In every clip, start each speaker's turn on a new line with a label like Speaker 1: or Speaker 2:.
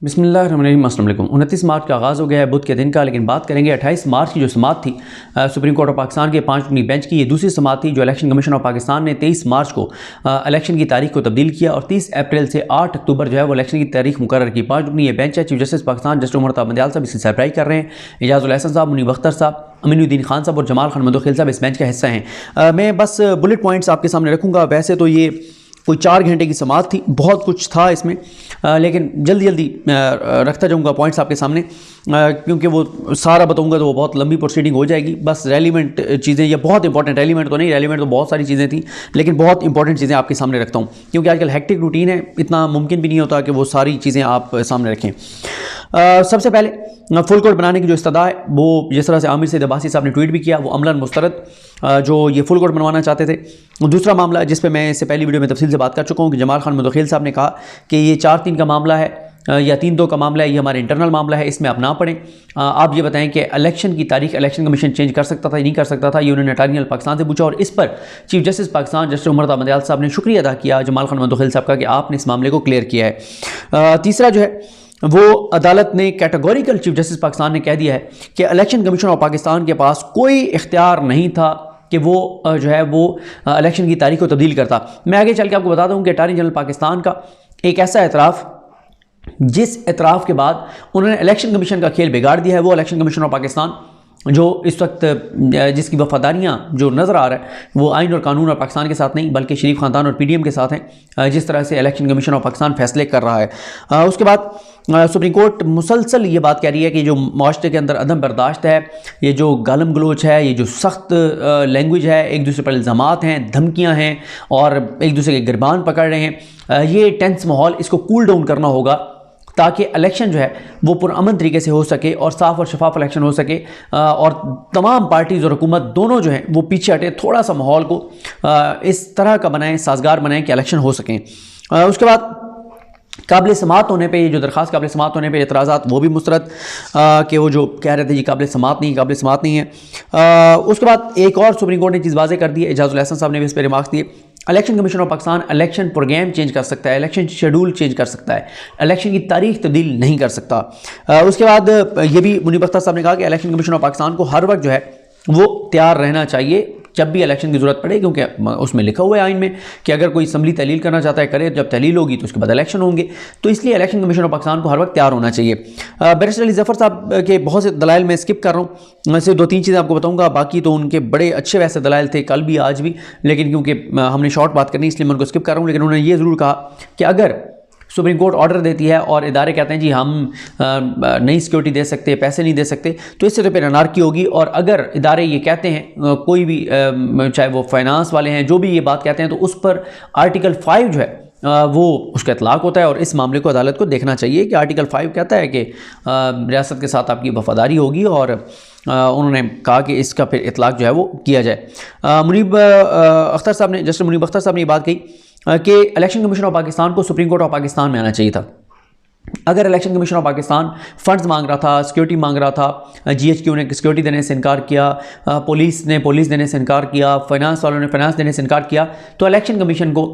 Speaker 1: बिस्मिल्लाहिर्रहमानिर्रहीम। अस्सलाम वालेकुम। 29 मार्च का आगाज़ हो गया है बुध के दिन का, लेकिन बात करेंगे 28 मार्च की जो समाअत थी सुप्रीम कोर्ट ऑफ पाकिस्तान के 5 रुकनी बेंच की। ये दूसरी समाअत थी जो इलेक्शन कमीशन ऑफ पाकिस्तान ने 23 मार्च को इलेक्शन की तारीख को तब्दील किया और 30 अप्रैल से 8 अक्टूबर जो है वो इलेक्शन की तारीख मुकर्रर की। 5 रुकनी ये बेंच है। Chief justice Pakistan justice Umar Ata Bandial साहब इसकी सरबराही कर रहे हैं। एजाजुल एहसन साहब, मुनीब अख्तर साहब, अमीनुद्दीन खान साहब और जमाल खान मंदोखिल साहब इस बेंच का हिस्सा हैं। मैं बस बुलेट पॉइंट्स आपके सामने रखूँगा। वैसे तो ये कोई 4 घंटे की समाअत थी, बहुत कुछ था इसमें, लेकिन जल्दी जल्दी रखता जाऊंगा पॉइंट्स आपके सामने, क्योंकि वो सारा बताऊंगा तो वो बहुत लंबी प्रोसीडिंग हो जाएगी। बस रेलिवेंट चीज़ें, या बहुत इंपॉर्टेंट, रेलिवेंट तो नहीं, रेलिवेंट तो बहुत सारी चीज़ें थी, लेकिन बहुत इंपॉर्टेंट चीज़ें आपके सामने रखता हूँ, क्योंकि आजकल हेक्टिक रूटीन है, इतना मुमकिन भी नहीं होता कि वो सारी चीज़ें आप सामने रखें। सबसे पहले फुल कोर्ट बनाने की जो इस्तदा है, वो जिस तरह से आमिर सईद अब्बासी साहब ने ट्वीट भी किया, वो अमलन मुस्तरद जो ये फुल कोर्ट बनवाना चाहते थे। दूसरा मामला जिस पे मैं इससे पहली वीडियो में तफसील से बात कर चुका हूँ कि जमाल खान मंदोखिल साहब ने कहा कि ये 4-3 का मामला है या 3-2 का मामला है, ये हमारा इंटरनल मामला है, इसमें आप ना पढ़ें। आप ये बताएं कि इलेक्शन की तारीख इलेक्शन कमीशन चेंज कर सकता था या नहीं कर सकता था। ये उन्होंने अटॉर्नी जनरल पाकिस्तान से पूछा और इस पर chief justice Pakistan justice Umar Ata Bandial साहब ने शुक्रिया अदा किया जमाल खान मंदोखिल साहब का कि आपने इस मामले को क्लियर किया है। तीसरा जो है वो अदालत ने कैटेगोरिकल चीफ जस्टिस पाकिस्तान ने कह दिया है कि इलेक्शन कमीशन ऑफ पाकिस्तान के पास कोई इख्तियार नहीं था कि वो जो है वो इलेक्शन की तारीख को तब्दील करता। मैं आगे चल के आपको बता दूं कि अटॉर्नी जनरल पाकिस्तान का एक ऐसा एतराफ़, जिस एतराफ़ के बाद उन्होंने इलेक्शन कमीशन का खेल बिगाड़ दिया है, वो इलेक्शन कमीशन ऑफ पाकिस्तान जो इस वक्त जिसकी वफादारियाँ जो नज़र आ रहा है वो आइन और कानून और पाकिस्तान के साथ नहीं बल्कि शरीफ ख़ानदान और PDM के साथ हैं, जिस तरह से इलेक्शन कमीशन ऑफ पाकिस्तान फैसले कर रहा है। उसके बाद सुप्रीम कोर्ट मुसलसल ये बात कह रही है कि जो माशरे के अंदर अदम बर्दाश्त है, ये जो गालम गलोच है, ये जो सख्त लैंग्वेज है, एक दूसरे पर इल्ज़ामात हैं, धमकियाँ हैं और एक दूसरे के गिरबान पकड़ रहे हैं, ये टेंस माहौल, इसको कूल डाउन करना होगा ताकि इलेक्शन जो है वो पुरअमन तरीके से हो सके और साफ़ और शफाफ इलेक्शन हो सके और तमाम पार्टीज़ और हुकूमत दोनों जो हैं वो पीछे हटे, थोड़ा सा माहौल को इस तरह का बनाएं, साजगार बनाएं कि इलेक्शन हो सकें। उसके बाद काबिल समाअत होने पे, ये जो दरख्वास्त काबिल समाअत होने पे एतराज़ात वो भी मुस्तरद कि वो जो कह रहे थे जी काबिल समाअत नहीं, काबिल समाअत नहीं है। उसके बाद एक और सुप्रीम कोर्ट ने चीज़ वाज़ेह कर दी है, एजाजुल एहसन साहब ने भी इस पर रिमार्क्स दिए। Election commission of Pakistan election program change कर सकता है, इलेक्शन शेड्यूल चेंज कर सकता है, इलेक्शन की तारीख तब्दील नहीं कर सकता। उसके बाद ये भी मुनीब अख्तर साहब ने कहा कि इलेक्शन कमीशन ऑफ पाकिस्तान को हर वक्त जो है वो तैयार रहना चाहिए जब भी इलेक्शन की ज़रूरत पड़े, क्योंकि उसमें लिखा हुआ है आइन में कि अगर कोई असम्बली तहलील करना चाहता है करे, जब तहलील होगी तो उसके बाद इलेक्शन होंगे, तो इसलिए इलेक्शन कमीशन ऑफ पाकिस्तान को हर वक्त तैयार होना चाहिए। बैरिस्टर अली ज़फ़र साहब के बहुत से दलाइल मैं स्किप कर रहा हूँ, मैं सिर्फ 2-3 चीज़ें आपको बताऊँगा, बाकी तो उनके बड़े अच्छे वैसे दलाइल थे कल भी आज भी, लेकिन क्योंकि हमने शॉर्ट बात करनी इसलिए मैं उनको स्किप कर रहा हूँ। लेकिन उन्होंने ये ज़रूर कहा कि अगर सुप्रीम कोर्ट ऑर्डर देती है और इदारे कहते हैं जी हम नई सिक्योरिटी दे सकते, पैसे नहीं दे सकते, तो इससे तो फिर अनार्की होगी। और अगर इदारे ये कहते हैं, कोई भी चाहे वो फाइनेंस वाले हैं, जो भी ये बात कहते हैं, तो उस पर आर्टिकल 5 जो है वो उसका इतलाक़ होता है और इस मामले को अदालत को देखना चाहिए कि आर्टिकल 5 कहता है कि रियासत के साथ आपकी वफादारी होगी और उन्होंने कहा कि इसका फिर इतलाक़ जो है वो किया जाए। मुनीब अख्तर साहब ने, जस्टिस मुनीब अख्तर साहब ने ये बात कही कि इलेक्शन कमीशन ऑफ पाकिस्तान को सुप्रीम कोर्ट ऑफ पाकिस्तान में आना चाहिए था। अगर election commission of Pakistan funds मांग रहा था, सिक्योरिटी मांग रहा था, GHQ ने सिक्योरिटी देने से इनकार किया, पुलिस ने पुलिस देने से इनकार किया, फाइनेंस वालों ने फाइनेंस देने से इनकार किया, तो इलेक्शन कमीशन को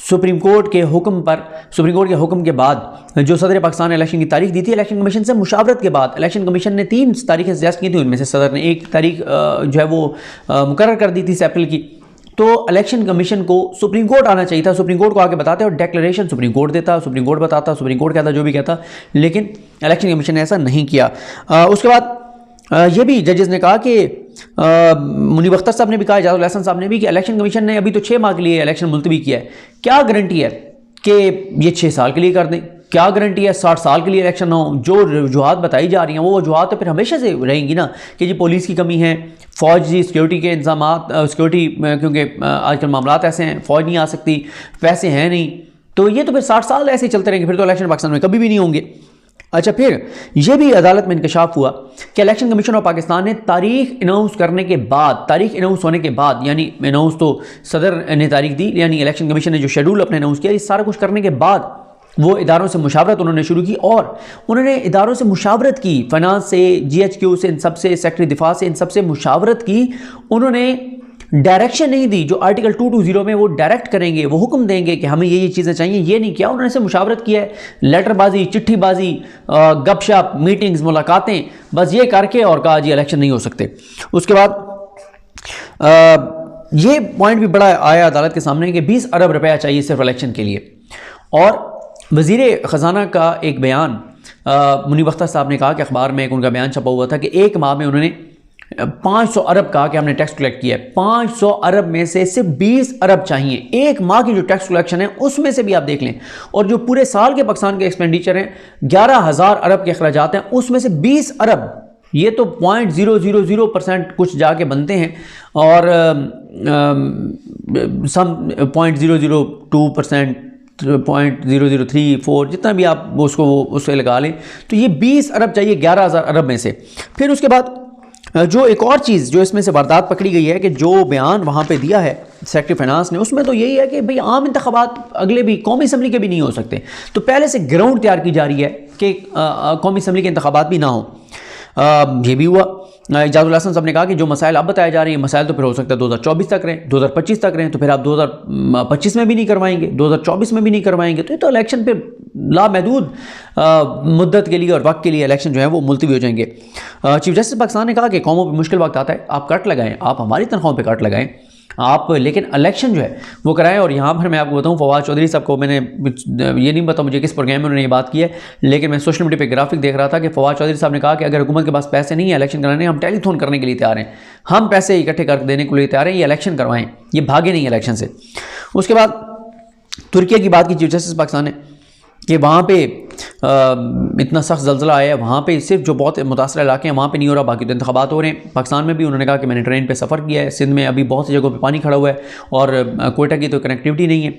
Speaker 1: सुप्रीम कोर्ट के हुक्म पर, सुप्रीम कोर्ट के हुक्म के बाद जो सदर पाकिस्तान ने इलेक्शन की तारीख दी थी, इलेक्शन कमीशन से मुशावरत के बाद इलेक्शन कमीशन ने 3 तारीखें सजेस्ट की थी, उनमें से सदर ने 1 तारीख जो है वो मुकर्रर कर दी थी अप्रैल की। तो इलेक्शन कमीशन को सुप्रीम कोर्ट आना चाहिए था, सुप्रीम कोर्ट को आके बताते और डेक्लेरेशन सुप्रीम कोर्ट देता, सुप्रीम कोर्ट बताता, सुप्रीम कोर्ट कहता जो भी कहता, लेकिन इलेक्शन कमीशन ने ऐसा नहीं किया। उसके बाद ये भी जजेस ने कहा कि मुनीब अख्तर साहब ने भी कहा, एजाजुल एहसन साहब ने भी, कि इलेक्शन कमीशन ने अभी तो 6 माह के लिए इलेक्शन मुलतवी किया है, क्या गारंटी है कि ये 6 साल के लिए कर दें, क्या गारंटी है 60 साल के लिए इलेक्शन ना हो। जो वजूहात बताई जा रही हैं वो वजूहात तो फिर हमेशा से रहेंगी ना कि जी पुलिस की कमी है, फ़ौज जी सिक्योरिटी के इंतजामात, सिक्योरिटी क्योंकि आजकल मामलात ऐसे हैं, फ़ौज नहीं आ सकती, पैसे हैं नहीं, तो ये तो फिर 60 साल ऐसे ही चलते रहेंगे, फिर तो इलेक्शन पाकिस्तान में कभी भी नहीं होंगे। अच्छा, फिर यह भी अदालत में इंकशाफ हुआ कि इलेक्शन कमीशन ऑफ पाकिस्तान ने तारीख अनाउंस करने के बाद, तारीख अनाउंस होने के बाद, यानी अनाउंस तो सदर ने तारीख दी, यानी इलेक्शन कमीशन ने जो शेड्यूल अपने अनाउंस किया, इस सारा कुछ करने के बाद वो इदारों से मुशावरत उन्होंने शुरू की और उन्होंने इदारों से मुशावरत की, फाइनेंस से, GHQ से, इन सब से, सेक्रेटरी दिफा से, इन सब से मुशावरत की। उन्होंने डायरेक्शन नहीं दी जो आर्टिकल 220 में वो डायरेक्ट करेंगे, वो हुक्म देंगे कि हमें ये चीज़ें चाहिए, ये नहीं किया उन्होंने। से मुशावरत किया है, लेटरबाजी, चिट्ठीबाजी, गपशप, मीटिंग्स, मुलाकातें, बस ये करके और कहा जी इलेक्शन नहीं हो सकते। उसके बाद ये पॉइंट भी बड़ा आया अदालत के सामने कि 20 अरब रुपया चाहिए सिर्फ इलेक्शन के लिए। और वज़ीर ख़जाना का एक बयान, मुनीब अख्तर साहब ने कहा कि अखबार में एक उनका बयान छपा हुआ था कि एक माह में उन्होंने 500 अरब कहा कि हमने टैक्स कलेक्ट किया है। 500 अरब में से सिर्फ 20 अरब चाहिए। एक माह की जो टैक्स कलेक्शन है उसमें से भी आप देख लें, और जो पूरे साल के पाकिस्तान के एक्सपेंडिचर हैं 11,000 अरब के अखराजात हैं, उसमें से 20 अरब, ये तो 0.000% कुछ जाके बनते हैं, और सम 0.002%, 0.0034, जितना भी आप उसको उससे लगा लें, तो ये 20 अरब चाहिए 11,000 अरब में से। फिर उसके बाद जो एक और चीज़ जो इसमें से वारदात पकड़ी गई है कि जो बयान वहाँ पे दिया है सेक्रेटरी फाइनेंस ने, उसमें तो यही है कि भाई आम इंतखाबात अगले भी कौमी असम्बली के भी नहीं हो सकते, तो पहले से ग्राउंड तैयार की जा रही है कि कौमी असम्बली के इंतखाबात भी ना हो। ये भी हुआ। इजाज़ुल हसन साहब ने कहा कि जो मसाइल अब बताए जा रहे हैं, मसाइल तो फिर हो सकता है 2024 तक रहें, 2025 तक रहें, तो फिर आप 2025 में भी नहीं करवाएंगे, 2024 में भी नहीं करवाएंगे, तो ये तो इलेक्शन पे लामहदूद मुद्दत के लिए और वक्त के लिए इलेक्शन जो है वो मुलतवी हो जाएंगे। चीफ जस्टिस पाकिस्तान ने कहा कि कौमों पर मुश्किल वक्त आता है, आप कट लगाएं, आप हमारी तनख्वाहों पर कट लगाएं आप, लेकिन इलेक्शन जो है वो कराएं। और यहाँ पर मैं आपको बताऊँ, फवाद चौधरी साहब को मैंने ये नहीं पता मुझे किस प्रोग्राम में उन्होंने ये बात की है, लेकिन मैं सोशल मीडिया पे ग्राफिक देख रहा था कि फवाद चौधरी साहब ने कहा कि अगर हुकूमत के पास पैसे नहीं है इलेक्शन कराने, हम टेलीथॉन करने के लिए तैयार हैं, हम पैसे इकट्ठे कर देने के लिए तैयार हैं, ये इलेक्शन करवाएं, ये भागे नहीं इलेक्शन से। उसके बाद तुर्की की बात की चीफ जस्टिस पाकिस्तान ने कि वहाँ पे इतना सख्त ज़लज़ला आया है, वहाँ पे सिर्फ जो बहुत मुतासर इलाके हैं वहाँ पे नहीं हो रहा, बाकी तो इंतखाबात हो रहे हैं। पाकिस्तान में भी उन्होंने कहा कि मैंने ट्रेन पे सफ़र किया है, सिंध में अभी बहुत सी जगहों पे पानी खड़ा हुआ है, और कोयटा की तो कनेक्टिविटी नहीं है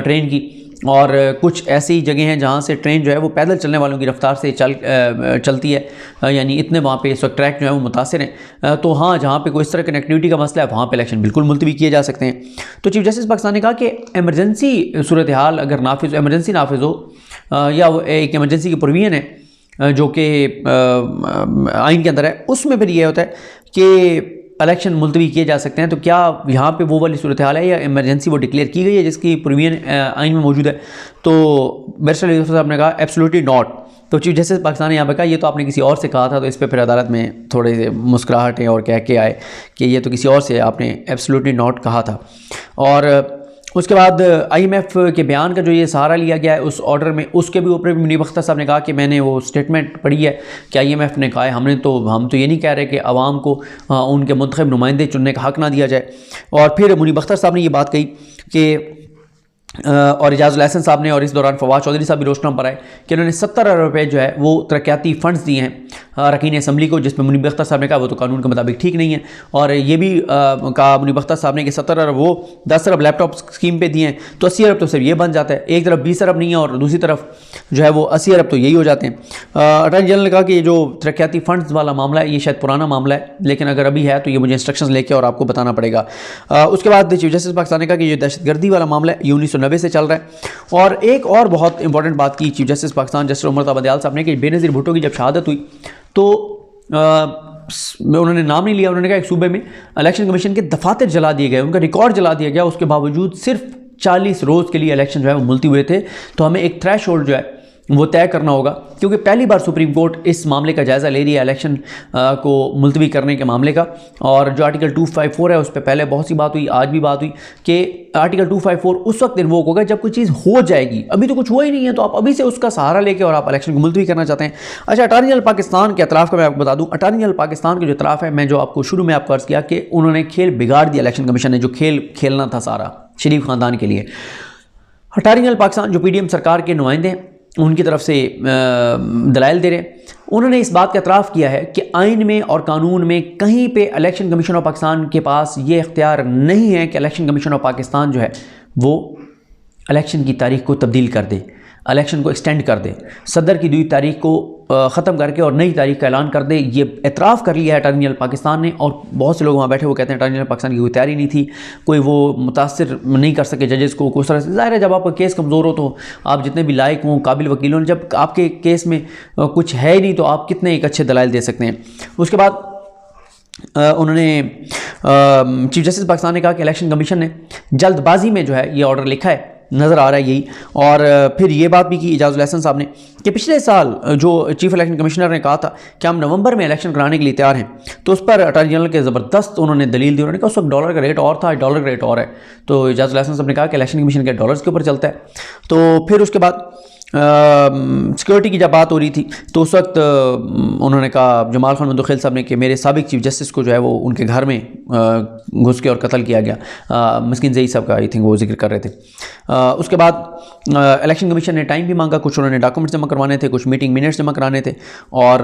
Speaker 1: ट्रेन की, और कुछ ऐसी जगह हैं जहाँ से ट्रेन जो है वो पैदल चलने वालों की रफ्तार से चलती है, यानी इतने वहाँ पे इस वक्त ट्रैक जो है वो मुतासर हैं। तो हाँ, जहाँ पे कोई इस तरह कनेक्टिविटी का मसला है वहाँ पे इलेक्शन बिल्कुल मुलतवी किए जा सकते हैं। तो चीफ जस्टिस पाकिस्तान ने कहा कि एमरजेंसी सूरत हाल अगर नाफिज एमरजेंसी नाफिज हो, या एक एमरजेंसी की प्रोविजन है जो कि आइन के अंदर है, उसमें फिर ये होता है कि इलेक्शन मुलतवी किए जा सकते हैं। तो क्या यहाँ पे वो वाली सूरत हाल है या इमरजेंसी वो डिक्लेयर की गई है जिसकी प्रोविजन आइन में मौजूद है? तो बैरिस्टर साहब ने कहा एब्सोल्युटली नॉट। तो चीफ जस्टिस पाकिस्तान ने यहाँ पे कहा ये तो आपने किसी और से कहा था, तो इस पर फिर अदालत में थोड़े से मुस्कुराहटें और कह के आए कि ये तो किसी और से आपने एब्सोल्युटली नॉट कहा था। और उसके बाद IMF के बयान का जो ये सहारा लिया गया है उस ऑर्डर में, उसके भी ऊपर मुनीब अख्तर साहब ने कहा कि मैंने वो स्टेटमेंट पढ़ी है कि IMF ने कहा है हम तो ये नहीं कह रहे कि आवाम को उनके मुंतखब नुमाइंदे चुनने का हक़ ना दिया जाए। और फिर मुनीब अख्तर साहब ने ये बात कही कि और इजाज़ुल हसन साहब ने, और इस दौरान फवाद चौधरी साहब भी रोशनाम पर आए कि उन्होंने 70 अरब रुपये जो है वो तरक्याती फ़ंड्स दिए हैं रकीन असम्बली को, जिसमें मुनीब अख्तर साहब ने कहा वो तो कानून के मुताबिक ठीक नहीं है। और ये भी कहा मुनीब अख्तर साहब ने कि 70 अरब वो 10 अरब लैपटॉप स्कीम पे दिए हैं, तो 80 अरब तो सिर्फ ये बन जाता है। एक तरफ 20 अरब नहीं है और दूसरी तरफ जो है वो 80 अरब तो यही हो जाते हैं। अटॉर्नी जनरल ने कहा कि ये जो तरक्याती फ़ंड्स वाला मामला है ये शायद पुराना मामला है, लेकिन अगर अभी है तो ये मुझे इंस्ट्रक्शंस लेके और आपको बताना पड़ेगा। उसके बाद चीफ जस्टिस पाकिस्तान ने कहा कि ये दहशतगर्दी वाला मामला है, ये 1990 से चल रहा है। और एक और बहुत इंपॉर्टेंट बात की chief justice Pakistan justice Umar ताबदयाल साहब ने कि बेनज़ीर भुट्टो की जब शहादत हुई तो उन्होंने नाम नहीं लिया, उन्होंने कहा एक सूबे में इलेक्शन कमीशन के दफातर जला दिए गए, उनका रिकॉर्ड जला दिया गया, उसके बावजूद सिर्फ 40 रोज़ के लिए इलेक्शन जो है वो मुलतवी हुए थे। तो हमें एक थ्रेश होल्ड जो है वो तय करना होगा, क्योंकि पहली बार सुप्रीम कोर्ट इस मामले का जायज़ा ले रही है इलेक्शन को मुलतवी करने के मामले का। और जो आर्टिकल 254 है उस पर पहले बहुत सी बात हुई, आज भी बात हुई कि आर्टिकल 254 उस वक्त इन्वोक होगा जब कोई चीज़ हो जाएगी, अभी तो कुछ हुआ ही नहीं है, तो आप अभी से उसका सहारा लेके और आप इलेक्शन को मुलतवी करना चाहते हैं। अच्छा, अटॉर्नी जनरल पाकिस्तान के अतराफ़ का मैं आपको बता दूँ, अटॉर्नी जनरल पाकिस्तान के जो अतराफ़ है, मैं जो आपको शुरू में आपको अर्ज़ किया कि उन्होंने खेल बिगाड़ दिया, इलेक्शन कमीशन ने जो खेल खेलना था सारा शरीफ ख़ानदान के लिए। अटॉर्नी जनरल पाकिस्तान जो PDM सरकार के नुमाइंदे हैं उनकी तरफ से दलाइल दे रहे हैं, उन्होंने इस बात का एतराफ़ किया है कि आइन में और कानून में कहीं पे इलेक्शन कमीशन ऑफ पाकिस्तान के पास ये इख्तियार नहीं है कि इलेक्शन कमीशन ऑफ पाकिस्तान जो है वो इलेक्शन की तारीख को तब्दील कर दे, इलेक्शन को एक्सटेंड कर दे, सदर की 2 तारीख को ख़त्म करके और नई तारीख का ऐलान कर दे। ये एतराफ़ कर लिया है अटॉर्नी जनरल पाकिस्तान ने, और बहुत से लोग वहाँ बैठे वो कहते हैं अटॉर्नी जनरल पाकिस्तान की कोई तैयारी नहीं थी, कोई वो मुतासिर नहीं कर सके जजेस को, कुछ तरह से। ज़ाहिर है जब आपका केस कमज़ोर हो तो आप जितने भी लायक हों काबिल वकील हों, जब आपके केस में कुछ है ही नहीं तो आप कितने एक अच्छे दलाइल दे सकते हैं। उसके बाद उन्होंने चीफ जस्टिस पाकिस्तान ने कहा कि इलेक्शन कमीशन ने जल्दबाजी में जो है ये ऑर्डर लिखा है, नज़र आ रहा है यही। और फिर ये बात भी की इजाज़ुल हसन साहब ने कि पिछले साल जो चीफ इलेक्शन कमिश्नर ने कहा था कि हम नवंबर में इलेक्शन कराने के लिए तैयार हैं, तो उस पर अटॉर्नी जनरल के ज़बरदस्त उन्होंने दलील दी। उन्होंने कहा उस वक्त डॉलर का रेट और था, डॉलर का रेट और है। तो इजाज़ुल हसन साहब ने कहा कि इलेक्शन कमीशन के डॉलर्स के ऊपर चलता है। तो फिर उसके बाद सिक्योरिटी की जब बात हो रही थी तो उस वक्त उन्होंने कहा जमाल खान मुंतखिल साहब ने कि मेरे साबिक चीफ जस्टिस को जो है वो उनके घर में घुस के और कत्ल किया गया। मिस्किन ज़ई साहब का आई थिंक वो जिक्र कर रहे थे। उसके बाद इलेक्शन कमीशन ने टाइम भी मांगा, कुछ उन्होंने डॉक्यूमेंट्स जमा करवाने थे, कुछ मीटिंग मिनट्स जमा कराने थे, और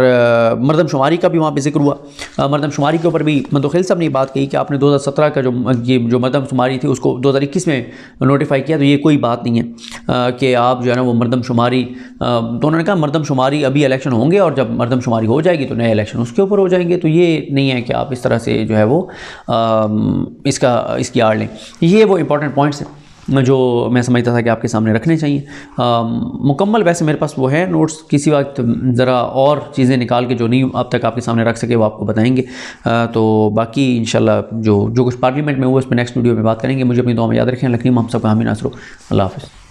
Speaker 1: मरदमशुमारी का भी वहाँ पे जिक्र हुआ। मरदमशुमारी के ऊपर भी मुंतखिल साहब ने बात कही कि आपने 2017 का जो मरदमशुमारी थी उसको 2021 में नोटिफाई किया, तो ये कोई बात नहीं है कि आप जो है ना वो मरदमशुमारी, तो उन्होंने कहा मरदमशुमारी अभी इलेक्शन होंगे और जब मरदमशुमारी हो जाएगी तो नए इलेक्शन उसके ऊपर हो जाएंगे। तो ये नहीं है कि आप इस तरह से जो है वो इसकी आड़ लें। ये वो इंपॉर्टेंट पॉइंट्स हैं जो मैं समझता था कि आपके सामने रखने चाहिए। मुकम्मल वैसे मेरे पास वो है नोट्स, किसी वक्त ज़रा और चीज़ें निकाल के जो नहीं अब तक आपके सामने रख सके वो आपको बताएंगे। तो बाकी इंशाल्लाह जो कुछ पार्लियामेंट में हुआ उस पर नेक्स्ट वीडियो में बात करेंगे। मुझे अपनी दुआ में याद रखें। लखनी हम सबका हामी नासरो। अल्लाह हाफ़िज़।